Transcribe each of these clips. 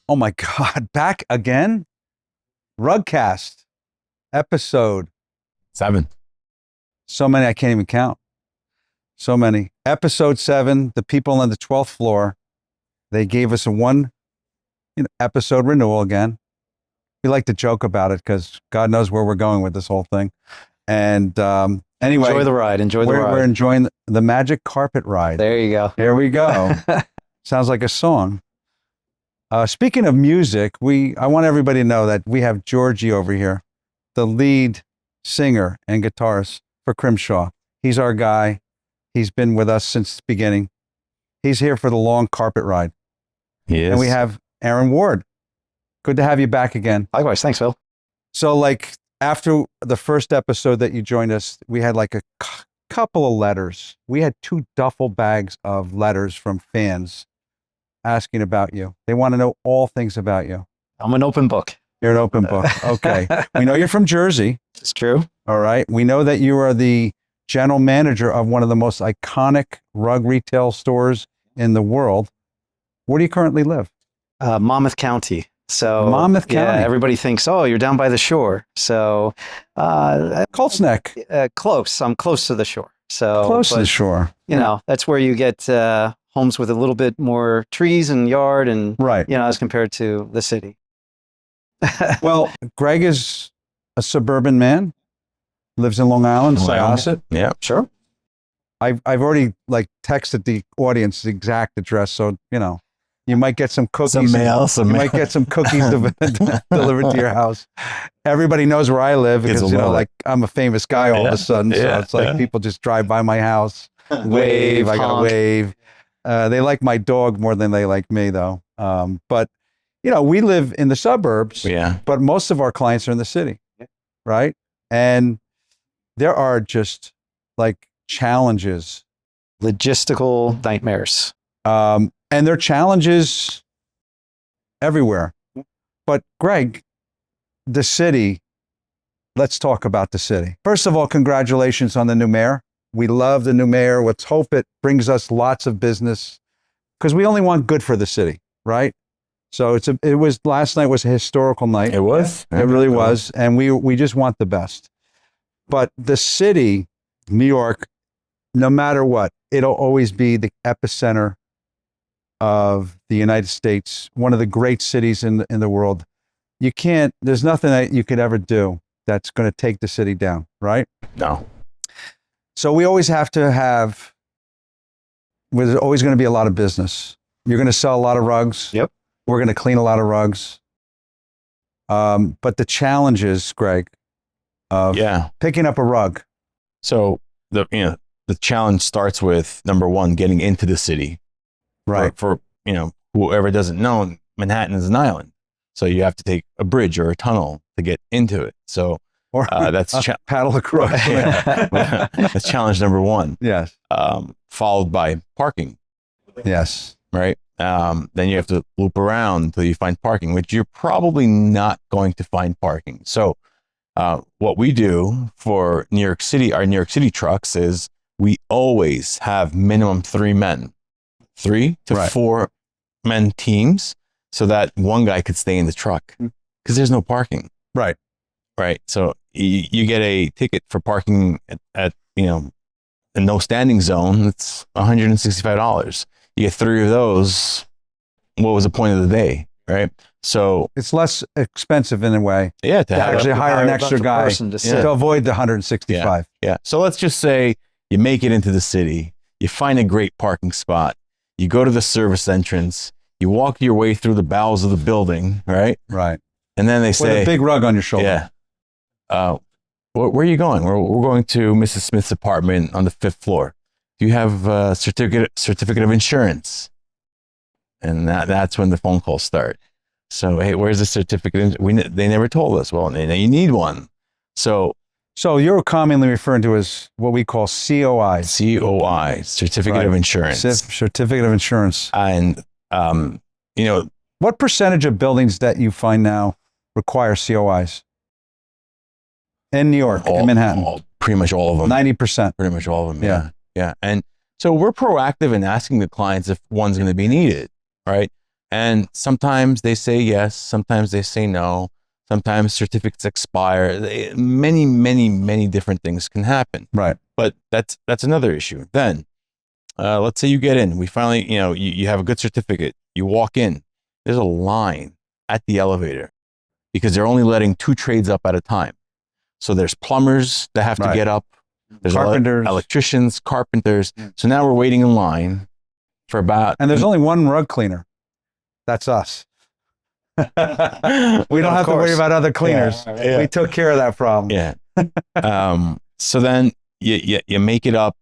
Oh my God, back again? RugCast, episode 7. So many, I can't even count. So many. Episode 7, the people on the 12th floor, they gave us a one episode renewal again. We like to joke about it because God knows where we're going with this whole thing. And anyway. Enjoy the ride. We're enjoying the magic carpet ride. There you go. Here we go. Sounds like a song. Speaking of music, I want everybody to know that we have Georgie over here, the lead singer and guitarist for Crimshaw. He's our guy. He's been with us since the beginning. He's here for the long carpet ride. He is. And we have Aaron Ward. Good to have you back again. Likewise. Thanks, Phil. So like after the first episode that you joined us, we had like a couple of letters. We had 2 duffel bags of letters from fans asking about you. They want to know all things about you. I'm an open book. You're an open book. Okay. We know you're from Jersey. It's true. All right. We know that you are the general manager of one of the most iconic rug retail stores in the world. Where do you currently live? Monmouth County. So Monmouth County. Yeah, everybody thinks, oh, you're down by the shore. So Colts Neck. Close. I'm close to the shore. So Close to the shore. You know, that's where you get homes with a little bit more trees and yard and, right. As compared to the city. Well, Greg is a suburban man, lives in Long Island, Syosset. Yeah, sure. I've already texted the audience the exact address, so you might get some cookies. Some mail. Might get some cookies delivered to your house. Everybody knows where I live because I'm a famous guy all of a sudden. So it's like people just drive by my house, wave. I gotta wave. They like my dog more than they like me, though. But we live in the suburbs. Yeah. But most of our clients are in the city, right? And there are just challenges, logistical nightmares. And there are challenges everywhere. But Greg, the city, let's talk about the city. First of all, congratulations on the new mayor. We love the new mayor. Let's hope it brings us lots of business because we only want good for the city, right? So last night was a historical night. It was. It really was. And we just want the best. But the city, New York, no matter what, it'll always be the epicenter of the United States, one of the great cities in the world. There's nothing that you could ever do that's going to take the city down, right? No. So we always have to there's always going to be a lot of business. You're going to sell a lot of rugs. Yep. We're going to clean a lot of rugs. But the challenge is, Greg, of picking up a rug. So the challenge starts with number 1, getting into the city. Right. For whoever doesn't know, Manhattan is an island. So you have to take a bridge or a tunnel to get into it. So that's paddle across. That's challenge number 1. Yes. Followed by parking. Yes. Right. Then you have to loop around until you find parking, which you're probably not going to find parking. So what we do for New York City, our New York City trucks, is we always have minimum 3 men. 3 to 4 men teams so that one guy could stay in the truck because there's no parking. Right. So you get a ticket for parking at a no standing zone. It's $165. You get 3 of those. What was the point of the day? Right. So it's less expensive in a way. Yeah. To actually hire an extra guy to avoid the 165. Yeah. So let's just say you make it into the city. You find a great parking spot. You go to the service entrance, you walk your way through the bowels of the building, right? Right. And then they say, with a big rug on your shoulder. Yeah. Where are you going? We're going to Mrs. Smith's apartment on the 5th floor. Do you have a certificate of insurance? And that's when the phone calls start. So, hey, where's the certificate? They never told us. Well, you need one. So you're commonly referred to as what we call COI. COI, Certificate of Insurance. Certificate of Insurance. And, what percentage of buildings that you find now require COIs? In New York, in Manhattan? Pretty much all of them. 90%. Pretty much all of them, yeah. And so we're proactive in asking the clients if one's going to be needed, right? And sometimes they say yes, sometimes they say no, sometimes certificates expire. Many, many, many different things can happen. Right. But that's another issue. Then, let's say you get in. We finally, you have a good certificate. You walk in. There's a line at the elevator because they're only letting 2 trades up at a time. So there's plumbers that have to Right. get up. There's Carpenters. electricians, carpenters. So now we're waiting in line for about. And there's only one rug cleaner. That's us. We don't have to worry about other cleaners. Yeah. We took care of that problem. Yeah. So then you make it up,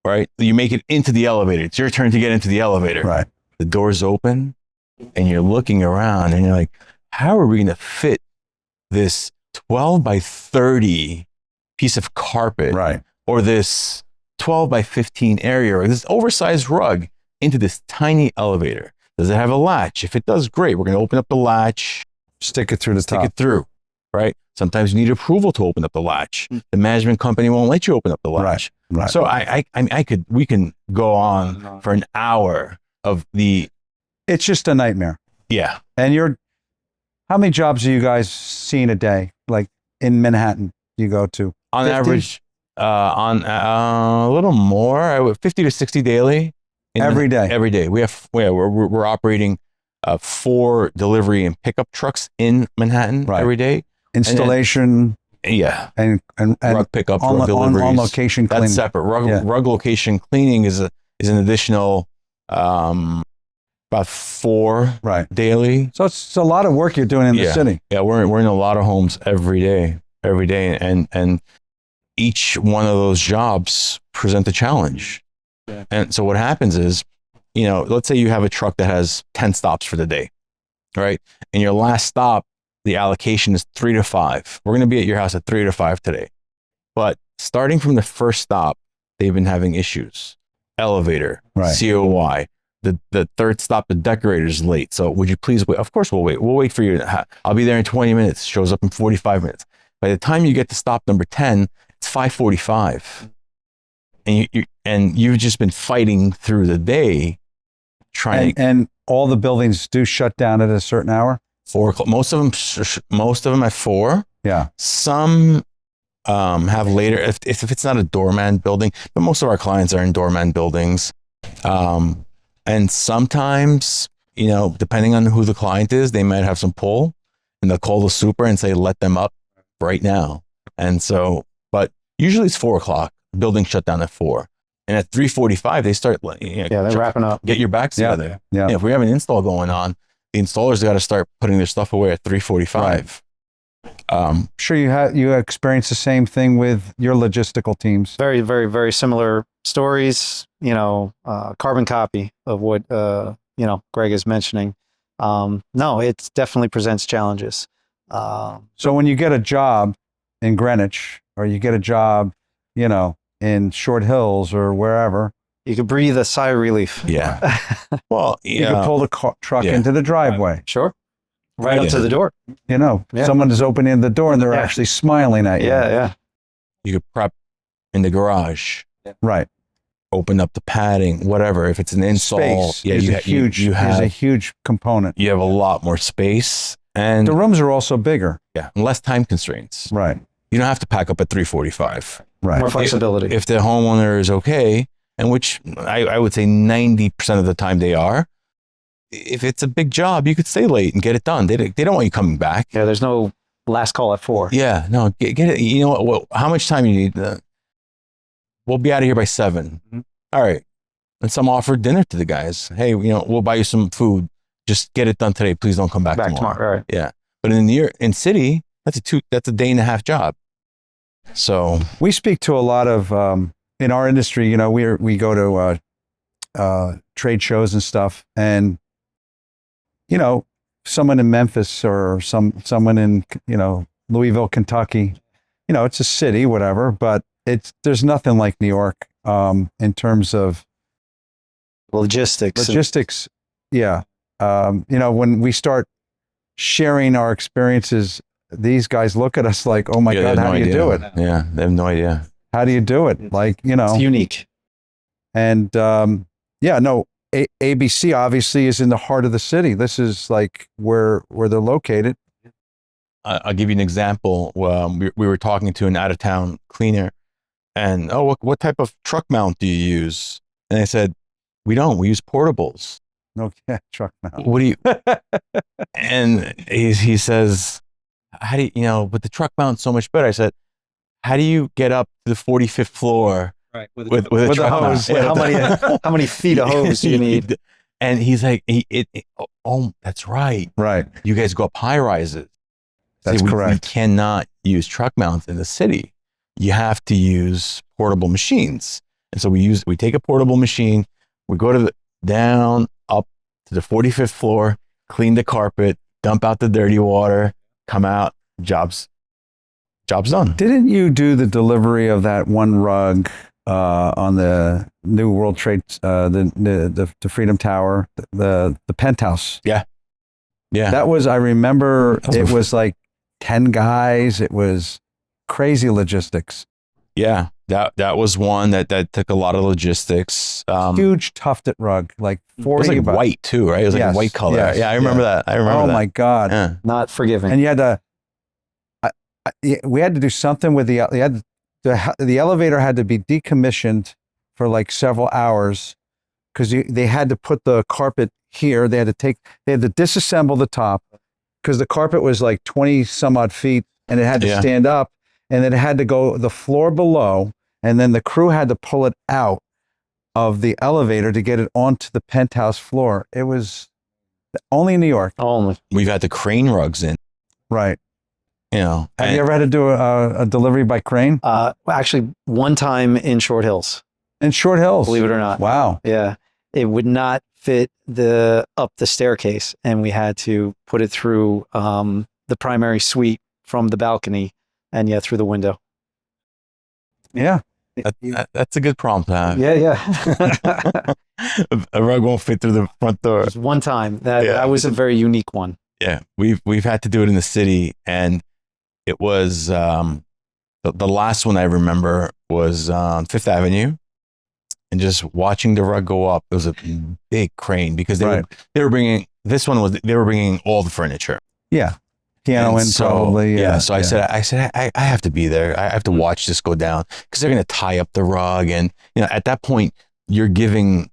right? You make it into the elevator. It's your turn to get into the elevator. Right. The doors open and you're looking around and you're like, how are we going to fit this 12 by 30 piece of carpet Right. or this 12 by 15 area or this oversized rug into this tiny elevator? Does it have a latch? If it does, great. We're going to open up the latch, Stick it through the stick top. it through, right? Sometimes you need approval to open up the latch. The management company won't let you open up the latch. Right. So we can go on for an hour of the, It's just a nightmare. yeah. And how many jobs are you guys seeing a day? Like in Manhattan, you go to? On 50? average, a little more, 50 to 60 daily. Every day. Every day. We're operating 4 delivery and pickup trucks in Manhattan Right. every day. Installation Yeah. and Rug pickup, on, rug deliveries. on location cleaning. That's separate. Yeah. Rug location cleaning is an additional about 4 Right. daily. So it's a lot of work you're doing in the city. Yeah, we're in a lot of homes every day, and each one of those jobs present a challenge. Yeah. And so what happens is, let's say you have a truck that has 10 stops for the day, right? And your last stop, the allocation is 3 to 5. We're going to be at your house at 3 to 5 today. But starting from the first stop, they've been having issues. Elevator, Right. COI. The third stop, the decorator's late. So would you please wait? Of course we'll wait. We'll wait for you. I'll be there in 20 minutes. Shows up in 45 minutes. By the time you get to stop number 10, it's 5:45. And you've just been fighting through the day trying. And all the buildings do shut down at a certain hour? 4 o'clock. Most of them at 4. Yeah. Some have later if it's not a doorman building, but most of our clients are in doorman buildings. And sometimes, depending on who the client is, they might have some pull and they'll call the super and say, let them up right now. And so, but usually it's 4 o'clock, building shut down at 4. And at 3:45, they start, they're wrapping up. get your backs together. Yeah. If we have an install going on, the installers got to start putting their stuff away at 3:45. Sure, you experience the same thing with your logistical teams. Very, very, very similar stories, carbon copy of what, Greg is mentioning. No, it definitely presents challenges. So when you get a job in Greenwich or you get a job, in Short Hills or wherever, you could breathe a sigh of relief. Yeah. Well, you can pull the truck into the driveway. Sure. Right up to the door. Yeah. Someone is opening the door and they're actually smiling at you. Yeah. You could prep in the garage. Right. Open up the padding, whatever. If it's an install, Space is a huge component. You have a lot more space, and The rooms are also bigger. and less time constraints. Right. You don't have to pack up at 3:45. Right. More flexibility. If the homeowner is okay, and which I would say 90% of the time they are, if it's a big job, you could stay late and get it done. They don't want you coming back. Yeah, there's no last call at 4. Yeah, no, get it. You know what? How much time you need? We'll be out of here by 7. Mhm. All right. And some offered dinner to the guys. Hey, we'll buy you some food. Just get it done today. Please don't come back tomorrow. Right. Yeah. But in city, that's a day and a half job. So We speak to a lot of, in our industry, we go to trade shows and stuff, and, someone in Memphis or someone in, Louisville, Kentucky, it's a city, whatever, but there's nothing like New York in terms of Logistics. Yeah. When we start sharing our experiences, these guys look at us like, oh my yeah, God, they have how no do you idea. do it? Yeah, they have no idea. How do you do it? Like, It's unique. and no, ABC obviously is in the heart of the city. This is like where they're located. I'll give you an example. We were talking to an out-of-town cleaner, and what type of truck mount do you use? And I said, we don't. We use portables. Okay, truck mount. What do you? And he says, how do you, with the truck mount so much better? I said, how do you get up to the 45th floor Right. with a With a truck hose. mount? How many feet of hose do you need? And he's like, oh, that's right. Right. You guys go up high rises. That's We correct. cannot use truck mounts in the city. You have to use portable machines. And so we take a portable machine, we go to down up to the 45th floor, clean the carpet, dump out the dirty water, come out, job's done. Didn't you do the delivery of that one rug on the new World Trade, the Freedom Tower, the penthouse? Yeah. That was, I remember, That was it was like 10 guys. It was crazy logistics. Yeah. That was one that took a lot of logistics. Huge tufted rug, like It 40 was like by- white too, right? It was like Yes, a white color. yes, Yeah, I remember that. I remember Oh that. my God. Yeah. Not forgiving. And you had to, we had to do something with the elevator had to be decommissioned for like several hours because they had to put the carpet here. They had to disassemble the top because the carpet was like 20 some odd feet and it had to Yeah. stand up, and then it had to go the floor below, and then the crew had to pull it out of the elevator to get it onto the penthouse floor. It was only in New York. Only. We've had the crane rugs in, Right. Have Have you ever had to do a delivery by crane? Actually, one time in Short Hills, In Short Hills. believe it or not. Wow. Yeah. It would not fit up the staircase, and we had to put it through the primary suite from the balcony and through the window. Yeah. That's a good problem to have. Yeah. A rug won't fit through the front door. Just one time. That Yeah. that was a very unique one. Yeah, we've had to do it in the city, and it was the last one I remember was on Fifth Avenue, and just watching the rug go up. It was a big crane because they were bringing all the furniture. Yeah. Piano And in so, probably. So I said I have to be there. I have to watch this go down because they're going to tie up the rug, and at that point you're giving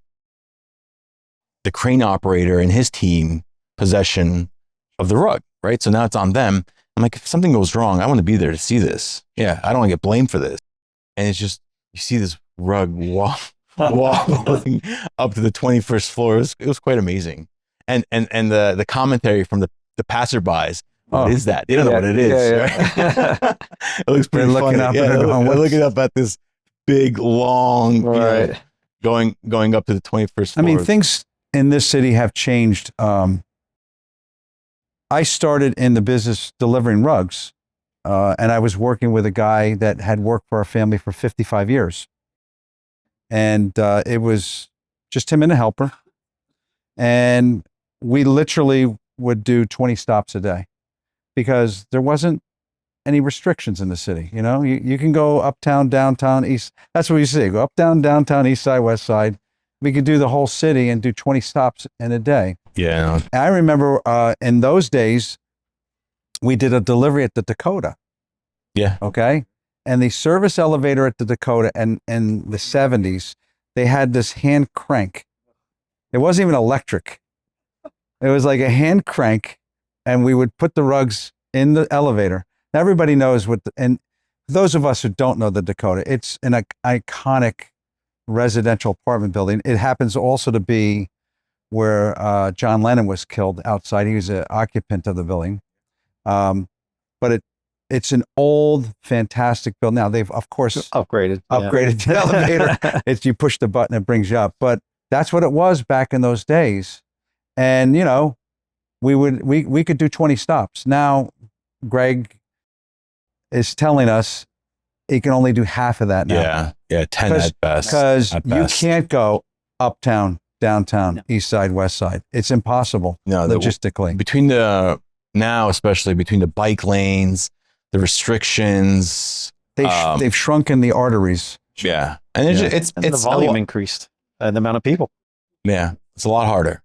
the crane operator and his team possession of the rug, right? So now it's on them. I'm like, if something goes wrong, I want to be there to see this. Yeah, I don't want to get blamed for this. And it's just, you see this rug wobbling up to the 21st floor. It was quite amazing. And the commentary from the passerbys, what is that? They don't know what it is. Yeah. Right? It looks pretty They're looking funny. up and they're going, they're looking up at this big, long, Right. going up to the 21st floor. I mean, things in this city have changed. I started in the business delivering rugs, and I was working with a guy that had worked for our family for 55 years. And it was just him and a helper. And we literally would do 20 stops a day because there wasn't any restrictions in the city. You can go uptown, downtown, east. That's what we say. Go uptown, downtown, east side, west side. We could do the whole city and do 20 stops in a day. Yeah. And I remember in those days, we did a delivery at the Dakota. Yeah. Okay. And the service elevator at the Dakota in the 70s, they had this hand crank. It wasn't even electric. It was like a hand crank, and we would put the rugs in the elevator. Now, everybody knows and those of us who don't know the Dakota, it's an iconic residential apartment building. It happens also to be where John Lennon was killed outside. He was an occupant of the building. But it's an old, fantastic building. Now, they've, of course, Upgraded the elevator. It's you push the button, it brings you up. But that's what it was back in those days. And, we could do 20 stops. Now, Greg is telling us he can only do half of that now. Yeah, 10 at best. Because at you best. can't go uptown, downtown, east side, west side. It's impossible logistically. Especially between the bike lanes, the restrictions. They've shrunken the arteries. Yeah. And it's the volume increased and the amount of people. Yeah. It's a lot harder.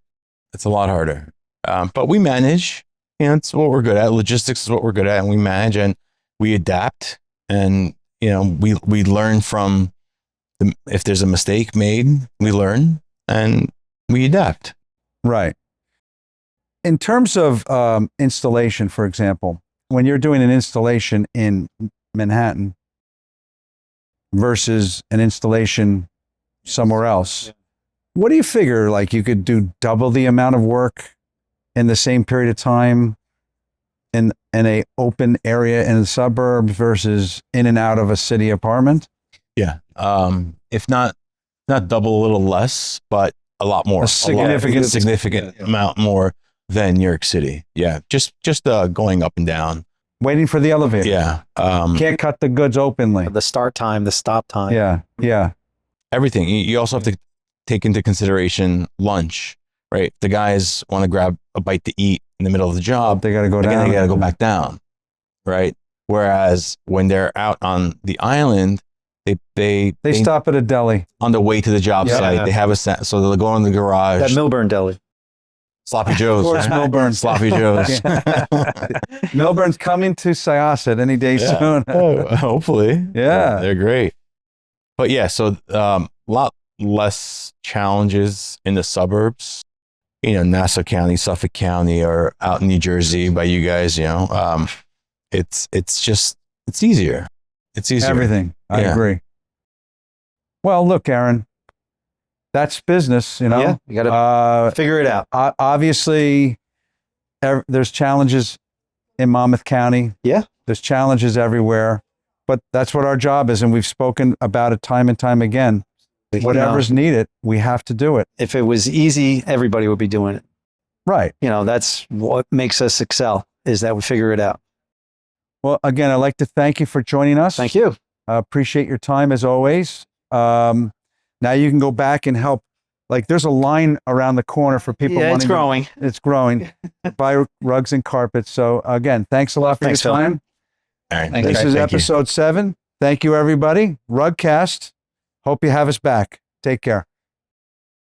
It's a lot harder. But we manage. You know, it's what we're good at. Logistics is what we're good at, and we manage and we adapt. And you know, we learn from if there's a mistake made, we learn and we adapt. Right. In terms of installation, for example, when you're doing an installation in Manhattan versus an installation somewhere else, what do you figure? Like you could do double the amount of work in the same period of time in a open area in the suburbs versus in and out of a city apartment? Yeah. If not double, a little less, but a lot more. A significant amount more than New York City. Yeah. Just going up and down. Waiting for the elevator. Yeah. Can't cut the goods openly. The start time, the stop time. Yeah. Yeah. Everything. You also have to take into consideration lunch, right? The guys want to grab a bite to eat in the middle of the job. They got to go Again, down. they got to go back down, right? Whereas when they're out on the island, they stop at a deli. on the way to the job site. They have so they'll go in the garage. That Milburn Deli. Sloppy Joe's. Of course, Milburn. Sloppy Joe's. Milburn's coming to Syosset any day soon. Oh, hopefully. Yeah. They're great. But yeah, so a lot less challenges in the suburbs. You know, Nassau County, Suffolk County, or out in New Jersey by you guys, you know. It's easier. It's easier. Everything. I Yeah. agree. Well, look, Aaron, that's business, you know. Yeah, you got to figure it out. Obviously, there's challenges in Monmouth County. Yeah. There's challenges everywhere, but that's what our job is, and we've spoken about it time and time again. Whatever's needed, we have to do it. If it was easy, everybody would be doing it. Right. You know, that's what makes us excel, is that we figure it out. Well, again, I'd like to thank you for joining us. Thank you. Appreciate your time as always. Now you can go back and help. Like there's a line around the corner for people. Yeah, it's wanting growing. It's growing. Buy rugs and carpets. So again, thanks a lot for Thanks, your Phil. time. All right. Thank This Thank is you. episode 7. Thank you, everybody. RugCast. Hope you have us back. Take care.